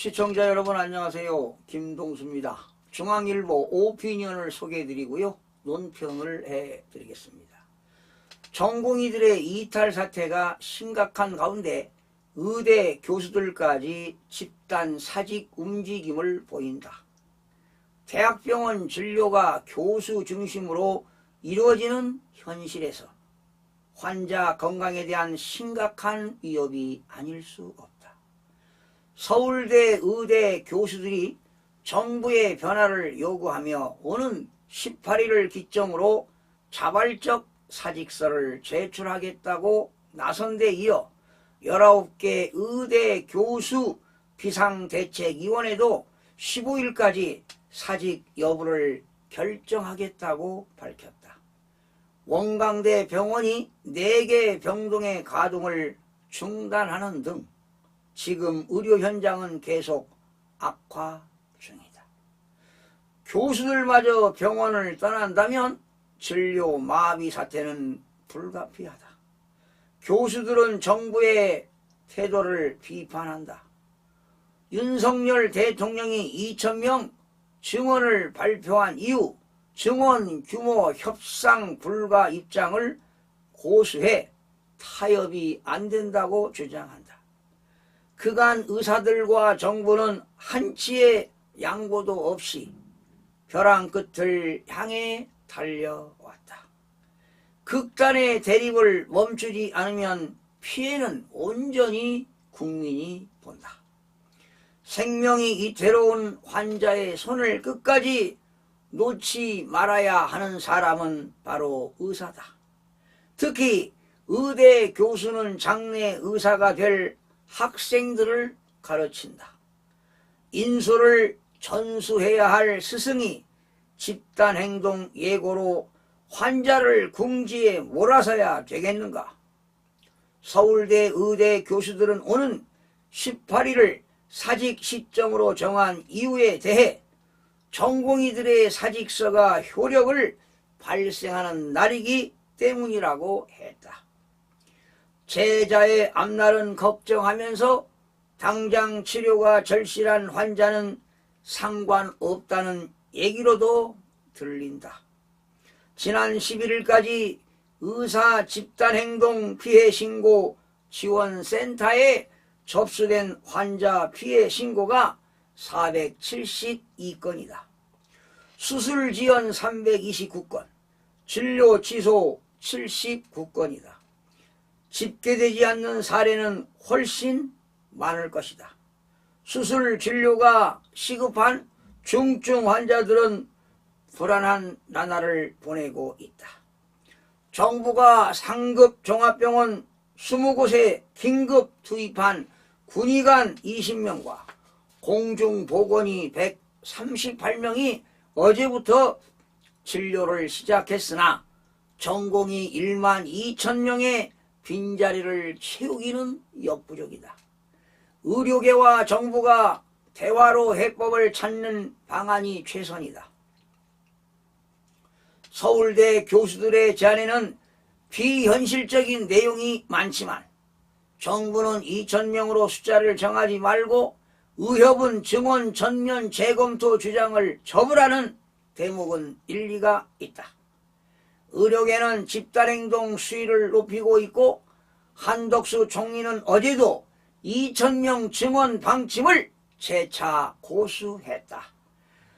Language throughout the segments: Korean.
시청자 여러분 안녕하세요. 김동수입니다. 중앙일보 오피니언을 소개해드리고요. 논평을 해드리겠습니다. 전공의들의 이탈 사태가 심각한 가운데 의대 교수들까지 집단 사직 움직임을 보인다. 대학병원 진료가 교수 중심으로 이루어지는 현실에서 환자 건강에 대한 심각한 위협이 아닐 수 없다. 서울대 의대 교수들이 정부의 변화를 요구하며 오는 18일을 기점으로 자발적 사직서를 제출하겠다고 나선 데 이어 19개 의대 교수 비상대책위원회도 15일까지 사직 여부를 결정하겠다고 밝혔다. 원광대 병원이 4개 병동의 가동을 중단하는 등 지금 의료 현장은 계속 악화 중이다. 교수들마저 병원을 떠난다면 진료 마비 사태는 불가피하다. 교수들은 정부의 태도를 비판한다. 윤석열 대통령이 2,000명 증원을 발표한 이후 증원 규모 협상 불가 입장을 고수해 타협이 안 된다고 주장한다. 그간 의사들과 정부는 한치의 양보도 없이 벼랑 끝을 향해 달려왔다. 극단의 대립을 멈추지 않으면 피해는 온전히 국민이 본다. 생명이 이태로운 환자의 손을 끝까지 놓지 말아야 하는 사람은 바로 의사다. 특히 의대 교수는 장래 의사가 될 학생들을 가르친다. 인솔을 전수해야 할 스승이 집단행동 예고로 환자를 궁지에 몰아서야 되겠는가? 서울대 의대 교수들은 오는 18일을 사직 시점으로 정한 이유에 대해 전공의들의 사직서가 효력을 발생하는 날이기 때문이라고 했다. 제자의 앞날은 걱정하면서 당장 치료가 절실한 환자는 상관없다는 얘기로도 들린다. 지난 11일까지 의사 집단행동 피해 신고 지원센터에 접수된 환자 피해 신고가 472건이다. 수술 지연 329건, 진료 취소 79건이다. 집계되지 않는 사례는 훨씬 많을 것이다. 수술 진료가 시급한 중증 환자들은 불안한 나날을 보내고 있다. 정부가 상급 종합병원 20곳에 긴급 투입한 군의관 20명과 공중보건의 138명이 어제부터 진료를 시작했으나 전공의 1만 2천 명의 빈자리를 채우기는 역부족이다. 의료계와 정부가 대화로 해법을 찾는 방안이 최선이다. 서울대 교수들의 제안에는 비현실적인 내용이 많지만 정부는 2,000명으로 숫자를 정하지 말고 의협은 증원 전면 재검토 주장을 접으라는 대목은 일리가 있다. 의료계는 집단행동 수위를 높이고 있고 한덕수 총리는 어제도 2,000명 증원 방침을 재차 고수했다.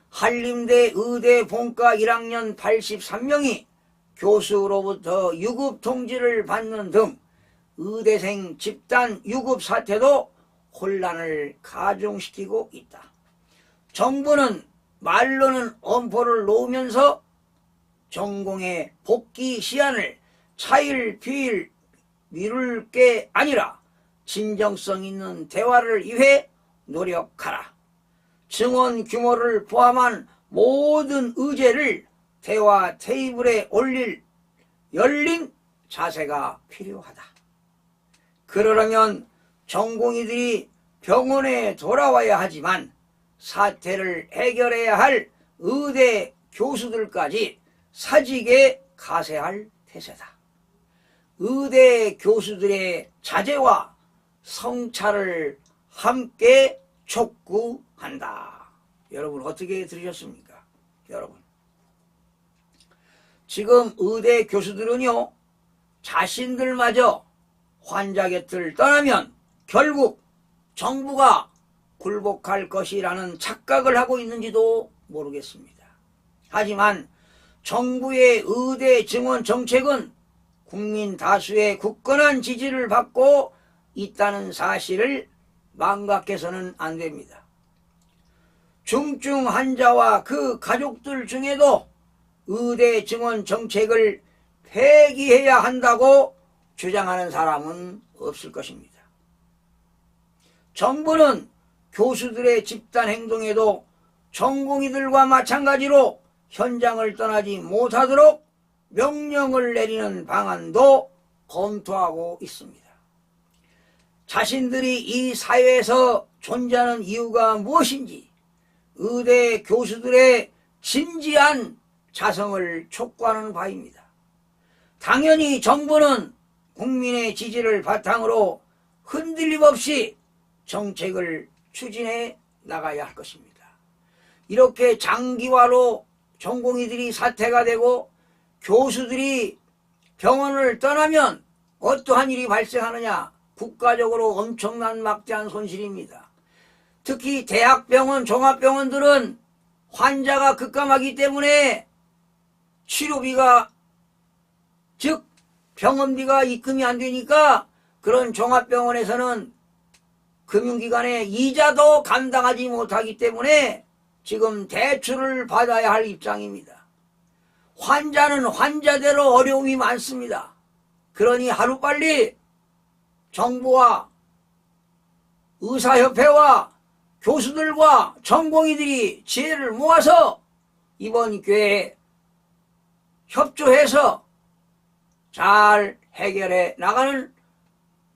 한림대 의대 본과 1학년 83명이 교수로부터 유급 통지를 받는 등 의대생 집단 유급 사태도 혼란을 가중시키고 있다. 정부는 말로는 엄포를 놓으면서 전공의 복귀 시한을 차일피일 미룰 게 아니라 진정성 있는 대화를 위해 노력하라. 증원 규모를 포함한 모든 의제를 대화 테이블에 올릴 열린 자세가 필요하다. 그러려면 전공의들이 병원에 돌아와야 하지만 사태를 해결해야 할 의대 교수들까지 사직에 가세할 태세다. 의대 교수들의 자제와 성찰을 함께 촉구한다. 여러분 어떻게 들으셨습니까? 여러분 지금 의대 교수들은요 자신들마저 환자 곁을 떠나면 결국 정부가 굴복할 것이라는 착각을 하고 있는지도 모르겠습니다. 하지만 정부의 의대 증원 정책은 국민 다수의 굳건한 지지를 받고 있다는 사실을 망각해서는 안 됩니다. 중증 환자와 그 가족들 중에도 의대 증원 정책을 폐기해야 한다고 주장하는 사람은 없을 것입니다. 정부는 교수들의 집단 행동에도 전공의들과 마찬가지로 현장을 떠나지 못하도록 명령을 내리는 방안도 검토하고 있습니다. 자신들이 이 사회에서 존재하는 이유가 무엇인지 의대 교수들의 진지한 자성을 촉구하는 바입니다. 당연히 정부는 국민의 지지를 바탕으로 흔들림 없이 정책을 추진해 나가야 할 것입니다. 이렇게 장기화로 전공의들이 사퇴가 되고 교수들이 병원을 떠나면 어떠한 일이 발생하느냐? 국가적으로 엄청난 막대한 손실입니다. 특히 대학병원, 종합병원들은 환자가 급감하기 때문에 치료비가 즉 병원비가 입금이 안 되니까 그런 종합병원에서는 금융기관의 이자도 감당하지 못하기 때문에 지금 대출을 받아야 할 입장입니다. 환자는 환자대로 어려움이 많습니다. 그러니 하루빨리 정부와 의사협회와 교수들과 전공의들이 지혜를 모아서 이번 기회에 협조해서 잘 해결해 나가는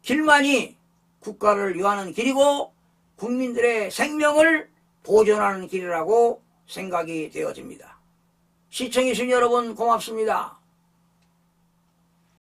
길만이 국가를 위하는 길이고 국민들의 생명을 보존하는 길이라고 생각이 되어집니다. 시청해주신 여러분 고맙습니다.